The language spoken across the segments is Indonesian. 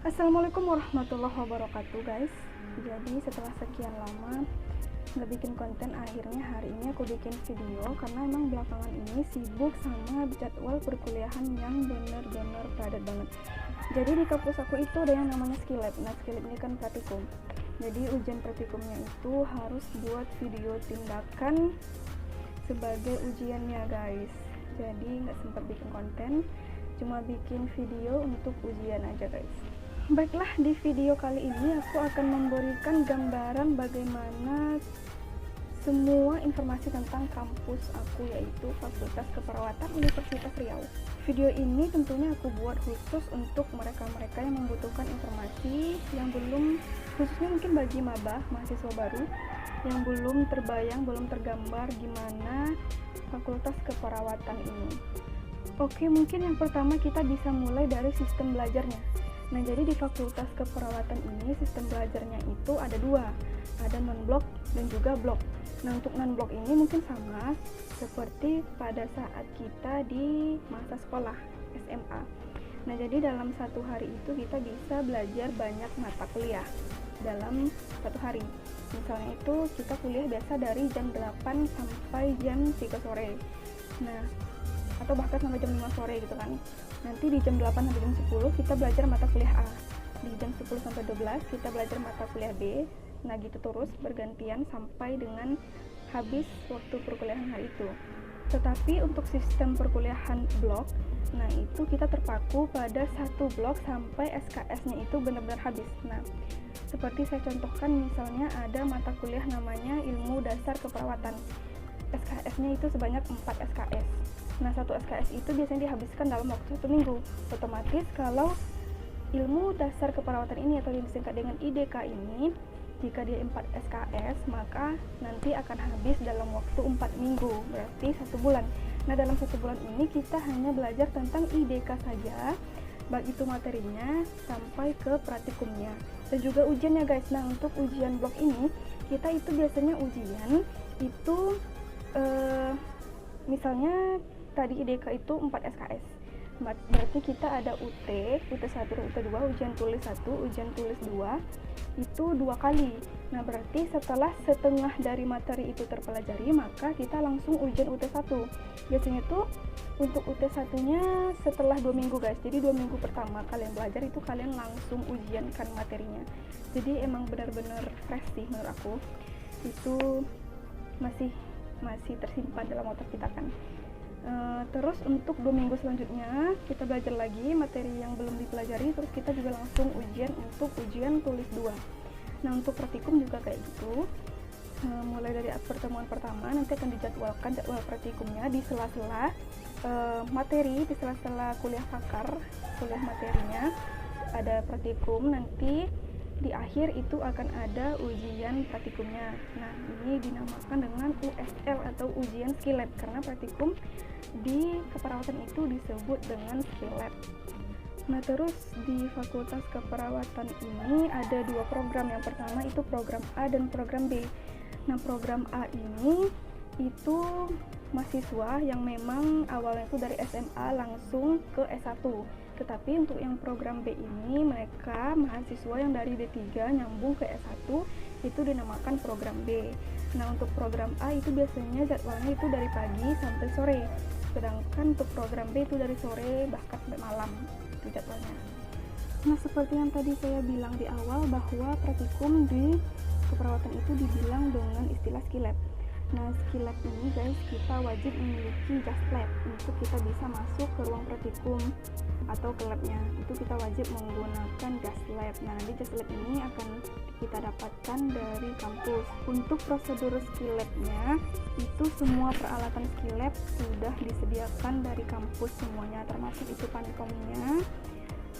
Assalamualaikum warahmatullahi wabarakatuh guys. Jadi setelah sekian lama nggak bikin konten, akhirnya hari ini aku bikin video karena emang belakangan ini sibuk sama jadwal perkuliahan yang bener-bener padat banget. Jadi di kampus aku itu ada yang namanya skill lab. Nah, skill lab ini kan praktikum. Jadi ujian praktikumnya itu harus buat video tindakan sebagai ujiannya guys. Jadi nggak sempat bikin konten, cuma bikin video untuk ujian aja guys. Baiklah, di video kali ini aku akan memberikan gambaran bagaimana semua informasi tentang kampus aku, yaitu Fakultas Keperawatan Universitas Riau. Video ini tentunya aku buat khusus untuk mereka-mereka yang membutuhkan informasi yang belum, khususnya mungkin bagi maba, mahasiswa baru yang belum terbayang, belum tergambar gimana Fakultas Keperawatan ini. Oke, mungkin yang pertama kita bisa mulai dari sistem belajarnya. Nah, jadi di Fakultas Keperawatan ini sistem belajarnya itu ada dua, ada non-blok dan juga blok. Nah, untuk non-blok ini mungkin sama seperti pada saat kita di masa sekolah SMA. Nah, jadi dalam satu hari itu kita bisa belajar banyak mata kuliah dalam satu hari. Misalnya itu kita kuliah biasa dari jam 8 sampai jam 3 sore. Nah, atau bahkan sampai jam 5 sore gitu kan. Nanti di jam 8 sampai jam 10 kita belajar mata kuliah A. Di jam 10 sampai 12 kita belajar mata kuliah B. Nah, gitu terus bergantian sampai dengan habis waktu perkuliahan hari itu. Tetapi untuk sistem perkuliahan blok, nah itu kita terpaku pada satu blok sampai SKS-nya itu benar-benar habis. Nah, seperti saya contohkan, misalnya ada mata kuliah namanya Ilmu Dasar Keperawatan. SKS-nya itu sebanyak 4 SKS. Nah, satu SKS itu biasanya dihabiskan dalam waktu 1 minggu. Otomatis kalau ilmu dasar keperawatan ini atau yang disingkat dengan IDK ini, jika dia 4 SKS, maka nanti akan habis dalam waktu 4 minggu, berarti 1 bulan. Nah, dalam 1 bulan ini kita hanya belajar tentang IDK saja, baik itu materinya sampai ke praktikumnya. Dan juga ujiannya guys. Nah, untuk ujian blok ini, kita itu biasanya ujian itu misalnya tadi IDK itu 4 SKS, berarti kita ada UT 1 dan UT 2, ujian tulis 1, ujian tulis 2, itu 2 kali. Nah, berarti setelah setengah dari materi itu terpelajari, maka kita langsung ujian UT 1. Biasanya tuh untuk UT 1 nya setelah 2 minggu guys. Jadi 2 minggu pertama kalian belajar itu kalian langsung ujiankan materinya. Jadi emang benar-benar fresh sih menurut aku. Itu masih tersimpan dalam otak kita kan. Terus untuk 2 minggu selanjutnya kita belajar lagi materi yang belum dipelajari, terus kita juga langsung ujian untuk ujian tulis 2. Nah, untuk praktikum juga kayak gitu. Mulai dari pertemuan pertama nanti akan dijadwalkan jadwal praktikumnya di sela-sela materi, di sela-sela kuliah pakar, kuliah materinya ada praktikum, nanti di akhir itu akan ada ujian praktikumnya. Nah, ini dinamakan dengan USL atau ujian skill lab, karena praktikum di keperawatan itu disebut dengan skill lab. Nah, terus di Fakultas Keperawatan ini ada 2 program. Yang pertama itu program A dan program B. Nah, program A ini itu mahasiswa yang memang awalnya itu dari SMA langsung ke S1. Tetapi untuk yang program B ini, mereka mahasiswa yang dari D3 nyambung ke S1, itu dinamakan program B. Nah, untuk program A itu biasanya jadwalnya itu dari pagi sampai sore. Sedangkan untuk program B itu dari sore bahkan sampai malam, itu jadwalnya. Nah, seperti yang tadi saya bilang di awal bahwa praktikum di keperawatan itu dibilang dengan istilah skill lab. Nah, skill lab ini guys, kita wajib memiliki jas lab untuk kita bisa masuk ke ruang praktikum atau ke labnya. Itu kita wajib menggunakan jas lab. Nah, nanti jas lab ini akan kita dapatkan dari kampus. Untuk prosedur skill labnya, itu semua peralatan skill lab sudah disediakan dari kampus semuanya, termasuk itu panikomnya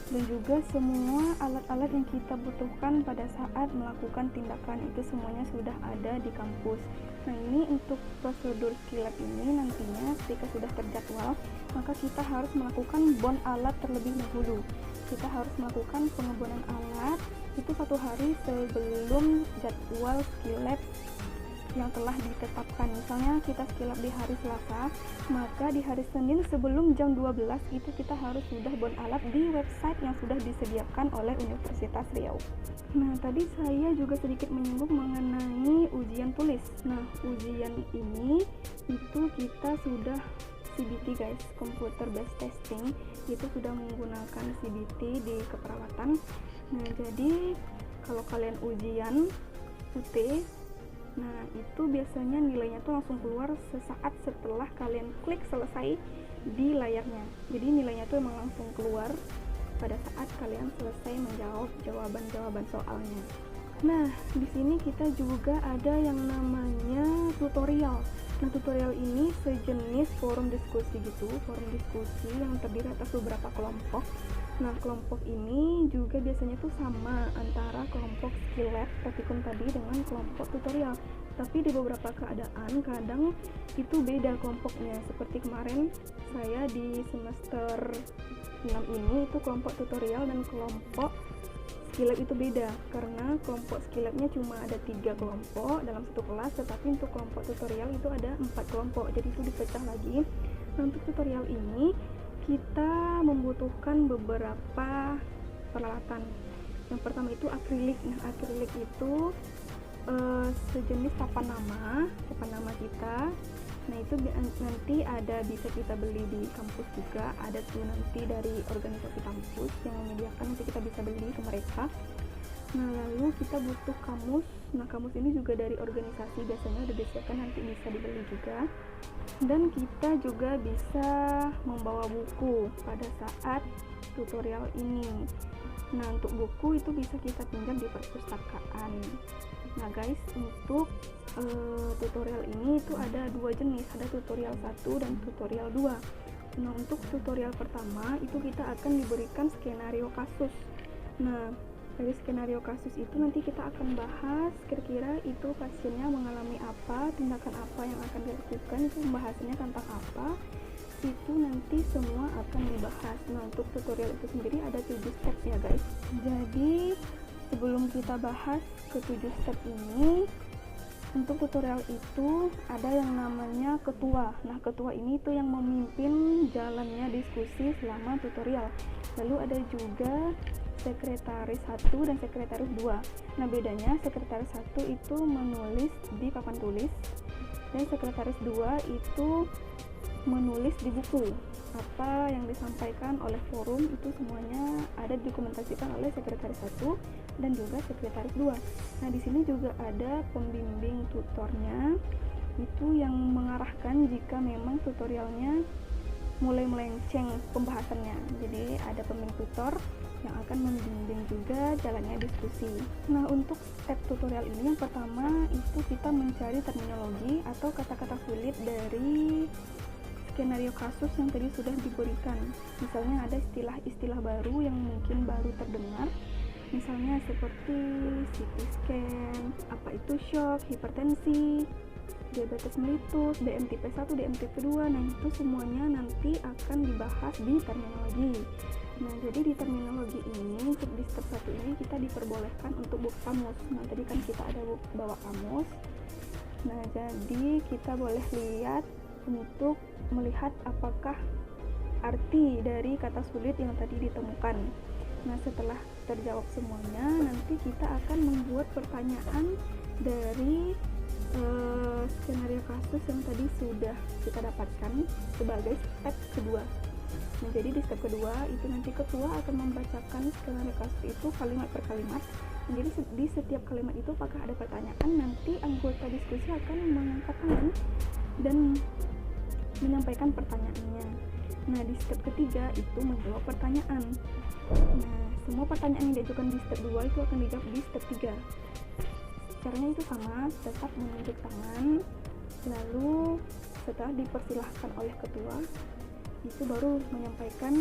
dan juga semua alat-alat yang kita butuhkan pada saat melakukan tindakan, itu semuanya sudah ada di kampus. Nah, ini untuk prosedur skill lab ini nantinya ketika sudah terjadwal, maka kita harus melakukan bond alat terlebih dahulu. Kita harus melakukan pengebonan alat itu 1 hari sebelum jadwal skill lab yang telah ditetapkan. Misalnya kita skilab di hari Selasa, maka di hari Senin sebelum jam 12 itu kita harus sudah bonalap di website yang sudah disediakan oleh Universitas Riau. Nah, tadi saya juga sedikit menyinggung mengenai ujian tulis. Nah, ujian ini itu kita sudah CBT guys, computer based testing, itu sudah menggunakan CBT di keperawatan. Nah, jadi kalau kalian ujian UT, nah itu biasanya nilainya tuh langsung keluar sesaat setelah kalian klik selesai di layarnya. Jadi nilainya tuh emang langsung keluar pada saat kalian selesai menjawab jawaban-jawaban soalnya. Nah, di sini kita juga ada yang namanya tutorial. Nah, tutorial ini sejenis forum diskusi gitu, forum diskusi yang terdiri atas beberapa kelompok. Nah, kelompok ini juga biasanya tuh sama antara kelompok skill lab praktikum tadi dengan kelompok tutorial. Tapi di beberapa keadaan kadang itu beda kelompoknya. Seperti kemarin saya di semester 6 ini itu kelompok tutorial dan kelompok skill lab itu beda, karena kelompok skill labnya cuma ada 3 kelompok dalam satu kelas, tetapi untuk kelompok tutorial itu ada 4 kelompok, jadi itu dipecah lagi. Nah, untuk tutorial ini kita membutuhkan beberapa peralatan. Yang pertama itu akrilik. Nah, akrilik itu sejenis papan nama kita. Nah, itu nanti bisa kita beli di kampus juga, ada tuh nanti dari organisasi kampus yang menyediakan, nanti kita bisa beli ke mereka. Nah, lalu kita butuh kamus. Nah, kamus ini juga dari organisasi, biasanya udah disediakan, nanti bisa dibeli juga. Dan kita juga bisa membawa buku pada saat tutorial ini. Nah, untuk buku itu bisa kita pinjam di perpustakaan. Nah guys, untuk tutorial ini itu ada 2 jenis, ada tutorial 1 dan tutorial 2. Nah, untuk tutorial pertama itu kita akan diberikan skenario kasus. Nah, dari skenario kasus itu nanti kita akan bahas kira-kira itu pasiennya mengalami apa, tindakan apa yang akan dilakukan, itu pembahasannya tentang apa, itu nanti semua akan dibahas. Nah, untuk tutorial itu sendiri ada 7 step ya guys. Jadi sebelum kita bahas ke 7 step ini, untuk tutorial itu ada yang namanya ketua. Nah, ketua ini tuh yang memimpin jalannya diskusi selama tutorial. Lalu ada juga sekretaris 1 dan sekretaris 2. Nah, bedanya sekretaris 1 itu menulis di papan tulis dan sekretaris 2 itu menulis di buku. Apa yang disampaikan oleh forum itu semuanya ada didokumentasikan oleh sekretaris 1 dan juga sekretaris 2. Nah, di sini juga ada pembimbing tutornya, itu yang mengarahkan jika memang tutorialnya mulai melenceng pembahasannya. Jadi ada pembimbing tutor yang akan membimbing juga jalannya diskusi. Nah, untuk step tutorial ini yang pertama itu kita mencari terminologi atau kata-kata sulit dari skenario kasus yang tadi sudah diberikan. Misalnya ada istilah-istilah baru yang mungkin baru terdengar, misalnya seperti CT scan, apa itu shock, hipertensi, diabetes mellitus, DMTP1, DMTP2. Nah, itu semuanya nanti akan dibahas di terminologi. Nah, jadi di terminologi ini, untuk di step 1 ini kita diperbolehkan untuk buka kamus. Nah, tadi kan kita ada bawa kamus. Nah, jadi kita boleh lihat untuk melihat apakah arti dari kata sulit yang tadi ditemukan. Nah, setelah terjawab semuanya, nanti kita akan membuat pertanyaan dari skenario kasus yang tadi sudah kita dapatkan sebagai step kedua. Nah, jadi di step kedua itu nanti ketua akan membacakan skenario kasus itu kalimat per kalimat. Nah, jadi di setiap kalimat itu apakah ada pertanyaan, nanti anggota diskusi akan mengangkat tangan dan menyampaikan pertanyaannya. Nah, di step ketiga itu menjawab pertanyaan. Nah, semua pertanyaan yang diajukan di step 2 itu akan dijawab di step 3. Caranya itu sama, tetap menunjuk tangan, lalu setelah dipersilahkan oleh ketua, itu baru menyampaikan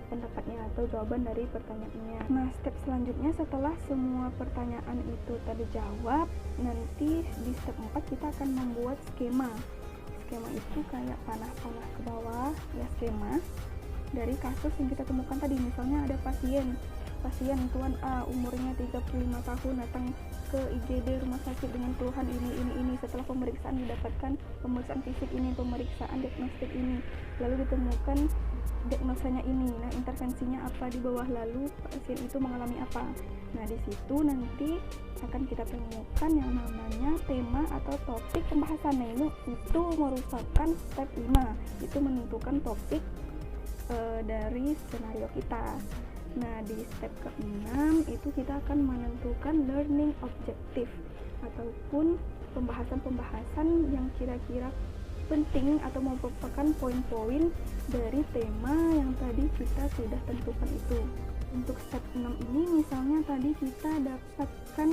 pendapatnya atau jawaban dari pertanyaannya. Nah, step selanjutnya setelah semua pertanyaan itu terjawab, nanti di step 4 kita akan membuat skema. Skema itu kayak panah-panah ke bawah, ya skema dari kasus yang kita temukan tadi. Misalnya ada pasien pasien Tuan A umurnya 35 tahun datang ke IGD rumah sakit dengan keluhan ini. Setelah pemeriksaan didapatkan pemeriksaan fisik ini, pemeriksaan diagnostik ini, lalu ditemukan diagnosanya ini. Nah, intervensinya apa di bawah, lalu pasien itu mengalami apa. Nah, di situ nanti akan kita temukan yang namanya tema atau topik pembahasan. Nah, itu merupakan step 5. Itu menentukan topik dari skenario kita. Nah, di step ke-6 itu kita akan menentukan learning objective ataupun pembahasan-pembahasan yang kira-kira penting atau merupakan poin-poin dari tema yang tadi kita sudah tentukan itu. Untuk step 6 ini misalnya tadi kita dapatkan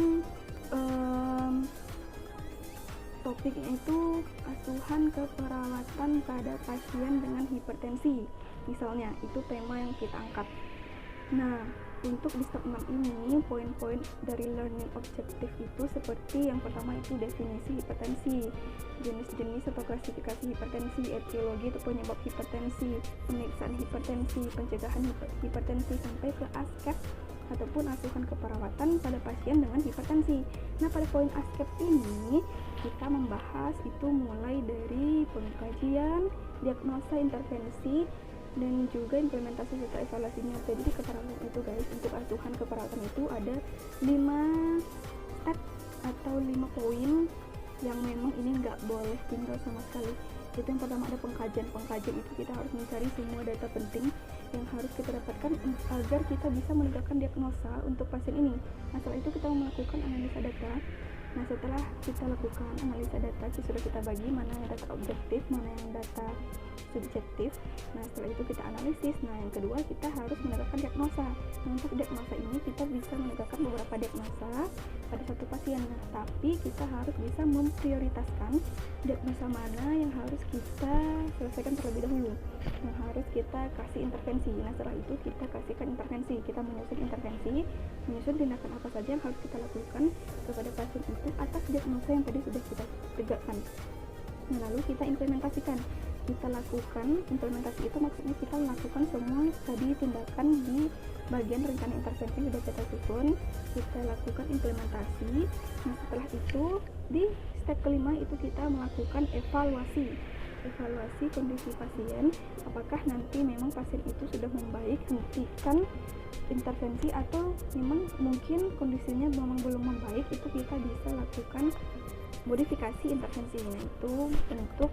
topiknya itu asuhan keperawatan pada pasien dengan hipertensi. Misalnya, itu tema yang kita angkat. Nah, untuk di step 6 ini, poin-poin dari learning objective itu seperti yang pertama itu definisi hipertensi, jenis-jenis atau klasifikasi hipertensi, etiologi atau penyebab hipertensi, pemeriksaan hipertensi, pencegahan hipertensi, sampai ke ASCEP ataupun asuhan keperawatan pada pasien dengan hipertensi. Nah, pada poin ASCEP ini kita membahas itu mulai dari pengkajian, diagnosa, intervensi, dan juga implementasi serta evaluasinya. Jadi di keperawatan itu guys, untuk asuhan keperawatan itu ada 5 step atau 5 poin yang memang ini nggak boleh tinggal sama sekali. Itu yang pertama ada pengkajian itu kita harus mencari semua data penting yang harus kita dapatkan agar kita bisa menegakkan diagnosa untuk pasien ini. Nah, setelah itu kita melakukan analisa data. Nah, setelah kita lakukan analisa data, sudah kita bagi mana yang data objektif, mana yang data subjektif. Nah, setelah itu kita analisis. Nah, yang kedua kita harus menegakkan diagnosa. Nah, untuk diagnosa ini kita bisa menegakkan beberapa diagnosa pada satu pasien. Nah, tapi kita harus bisa memprioritaskan diagnosa mana yang harus kita selesaikan terlebih dahulu, yang harus kita kasih intervensi. Nah, setelah itu kita kasihkan intervensi, kita menyusun intervensi, menyusun tindakan apa saja yang harus kita lakukan kepada pasien itu atas diagnosa yang tadi sudah kita tegakkan. Nah, lalu kita implementasikan. Kita lakukan implementasi itu maksudnya kita melakukan semua tadi tindakan di bagian rencana intervensi yang sudah kita susun, kita lakukan implementasi. Nah, setelah itu di step kelima itu kita melakukan evaluasi kondisi pasien, apakah nanti memang pasien itu sudah membaik, hentikan intervensi, atau memang mungkin kondisinya memang belum membaik, itu kita bisa lakukan modifikasi intervensi. Nah, itu untuk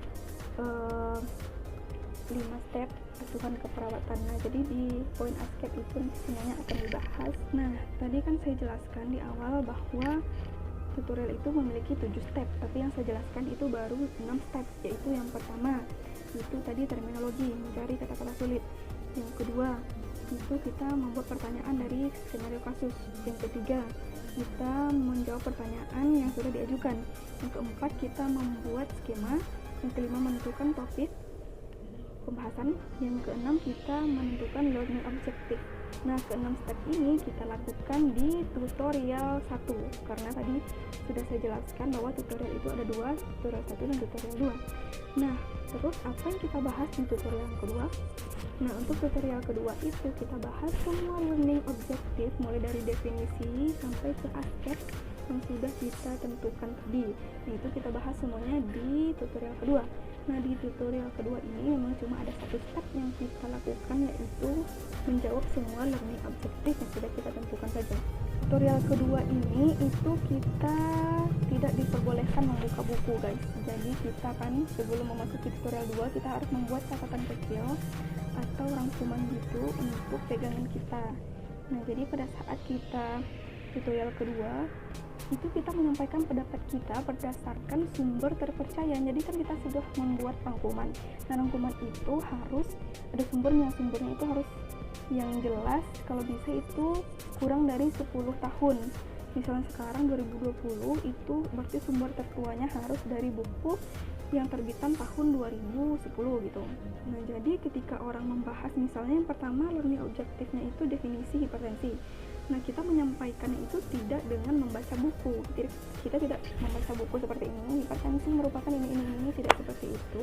5 step asuhan keperawatan. Nah, jadi di poin ASCEP itu semuanya akan dibahas. Nah, tadi kan saya jelaskan di awal bahwa tutorial itu memiliki 7 step, tapi yang saya jelaskan itu baru 6 step, yaitu yang pertama itu tadi terminologi, mencari kata-kata sulit. Yang kedua itu kita membuat pertanyaan dari skenario kasus. Yang ketiga kita menjawab pertanyaan yang sudah diajukan. Yang keempat kita membuat skema. Yang kelima menentukan topik pembahasan. Yang keenam kita menentukan learning objective. Nah, ke-6 step ini kita lakukan di tutorial 1, karena tadi sudah saya jelaskan bahwa tutorial itu ada 2, tutorial 1 dan tutorial 2. Nah, terus apa yang kita bahas di tutorial yang kedua? Nah, untuk tutorial kedua itu kita bahas semua learning objective mulai dari definisi sampai ke ASCEP yang sudah kita tentukan tadi. Nah, itu kita bahas semuanya di tutorial kedua. Nah, di tutorial kedua ini memang cuma ada 1 step yang kita lakukan, yaitu menjawab semua learning objective yang sudah kita tentukan saja. Tutorial kedua ini itu kita tidak diperbolehkan membuka buku guys. Jadi kita kan sebelum memasuki tutorial 2 kita harus membuat catatan kecil atau rangkuman gitu untuk pegangan kita. Nah, jadi pada saat kita tutorial kedua itu kita menyampaikan pendapat kita berdasarkan sumber terpercaya. Jadi kan kita sudah membuat rangkuman. Nah, rangkuman itu harus ada sumbernya itu harus yang jelas, kalau bisa itu kurang dari 10 tahun. Misalnya sekarang 2020 itu berarti sumber tertuanya harus dari buku yang terbitan tahun 2010 gitu. Nah, jadi ketika orang membahas misalnya yang pertama learning objektifnya itu definisi hipertensi. Nah, kita menyampaikannya itu tidak dengan membaca buku. Kita tidak membaca buku seperti ini, hipertensi merupakan ini, tidak seperti itu.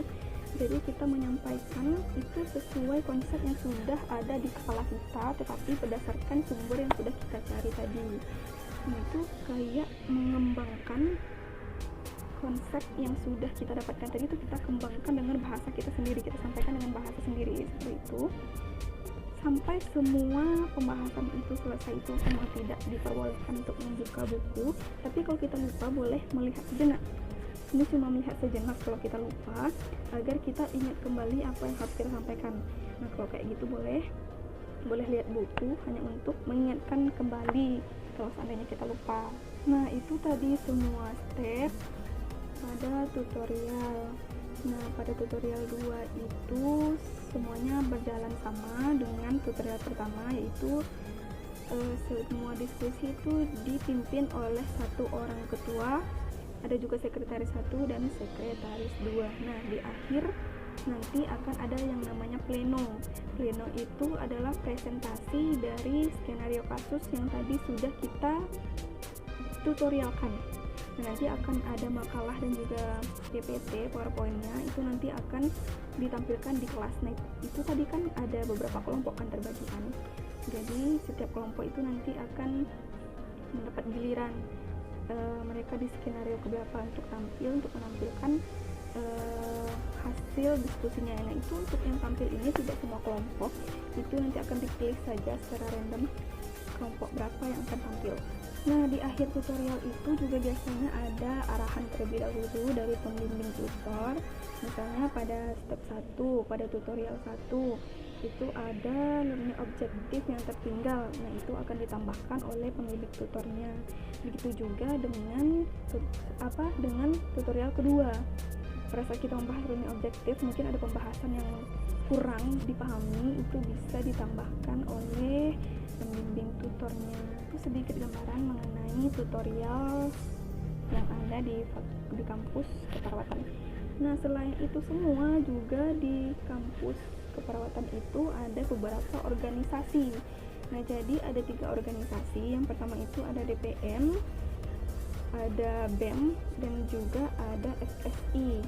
Jadi kita menyampaikan itu sesuai konsep yang sudah ada di kepala kita, tetapi berdasarkan sumber yang sudah kita cari tadi. Nah, itu kayak mengembangkan konsep yang sudah kita dapatkan tadi, itu kita kembangkan dengan bahasa kita sendiri, kita sampaikan dengan bahasa sendiri seperti itu. Sampai semua pembahasan itu selesai, itu semua tidak diperbolehkan untuk membuka buku, tapi kalau kita lupa boleh melihat sejenak. Ini cuma melihat sejenak kalau kita lupa, agar kita ingat kembali apa yang harus kita sampaikan. Nah, kalau kayak gitu boleh lihat buku hanya untuk mengingatkan kembali kalau seandainya kita lupa. Nah, itu tadi semua step pada tutorial. Nah, pada tutorial 2 itu semuanya berjalan sama dengan tutorial pertama, yaitu semua diskusi itu dipimpin oleh satu orang ketua, ada juga sekretaris 1 dan sekretaris 2. Nah, di akhir nanti akan ada yang namanya pleno. Pleno itu adalah presentasi dari skenario kasus yang tadi sudah kita tutorialkan. Nah, nanti akan ada makalah dan juga PPT, PowerPoint-nya itu nanti akan ditampilkan di kelas. Nah, itu tadi kan ada beberapa kelompok kan terbagi kan. Jadi setiap kelompok itu nanti akan mendapat giliran. Mereka di skenario keberapa untuk menampilkan hasil diskusinya. Nah, itu untuk yang tampil ini tidak semua kelompok, itu nanti akan dipilih saja secara random kelompok berapa yang akan tampil. Nah, di akhir tutorial itu juga biasanya ada arahan terlebih dahulu dari pembimbing tutor. Misalnya pada step 1, pada tutorial 1 itu ada learning objektif yang tertinggal. Nah, itu akan ditambahkan oleh pembimbing tutornya. Begitu juga dengan tutorial kedua. Pada saat kita membahas learning objektif, mungkin ada pembahasan yang kurang dipahami, itu bisa ditambahkan oleh pembimbing tutornya. Itu sedikit gambaran mengenai tutorial yang ada di kampus keperawatan. Nah, selain itu semua juga di kampus keperawatan itu ada beberapa organisasi. Nah, jadi ada 3 organisasi. Yang pertama itu ada DPM, ada BEM, dan juga ada FSI.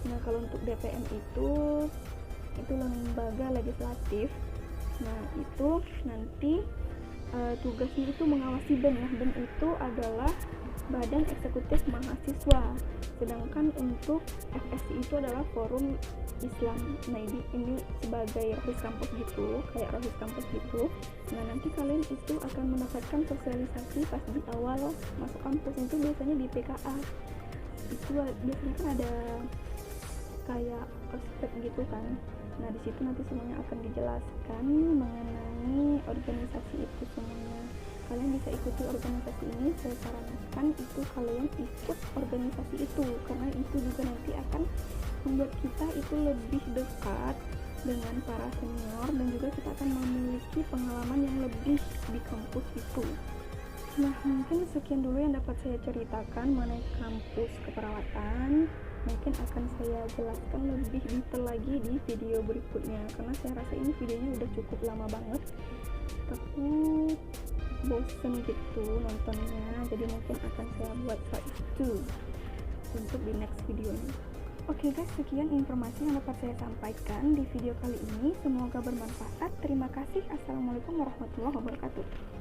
Nah, kalau untuk DPM itu lembaga legislatif. Nah, itu nanti tugasnya itu mengawasi BEM. Nah, BEM itu adalah Badan Eksekutif Mahasiswa. Sedangkan untuk FSI itu adalah Forum Islam. Nah, ini sebagai rohis kampus gitu, kayak rohis kampus gitu. Nah, nanti kalian itu akan mendapatkan sosialisasi pas di awal masuk kampus. Itu biasanya di PKA. Itu biasanya kan ada kayak prospek gitu kan. Nah, di situ nanti semuanya akan dijelaskan mengenai organisasi itu semuanya. Kalian bisa ikuti organisasi ini. Saya sarankan itu kalian ikut organisasi itu, karena itu juga nanti akan membuat kita itu lebih dekat dengan para senior, dan juga kita akan memiliki pengalaman yang lebih di kampus itu. Nah, mungkin sekian dulu yang dapat saya ceritakan mengenai kampus keperawatan. Mungkin akan saya jelaskan lebih detail lagi di video berikutnya, karena saya rasa ini videonya udah cukup lama banget, takut bosen gitu nontonnya. Jadi mungkin akan saya buat part 2 untuk di next videonya. Oke guys, sekian informasi yang dapat saya sampaikan di video kali ini. Semoga bermanfaat. Terima kasih. Assalamualaikum warahmatullahi wabarakatuh.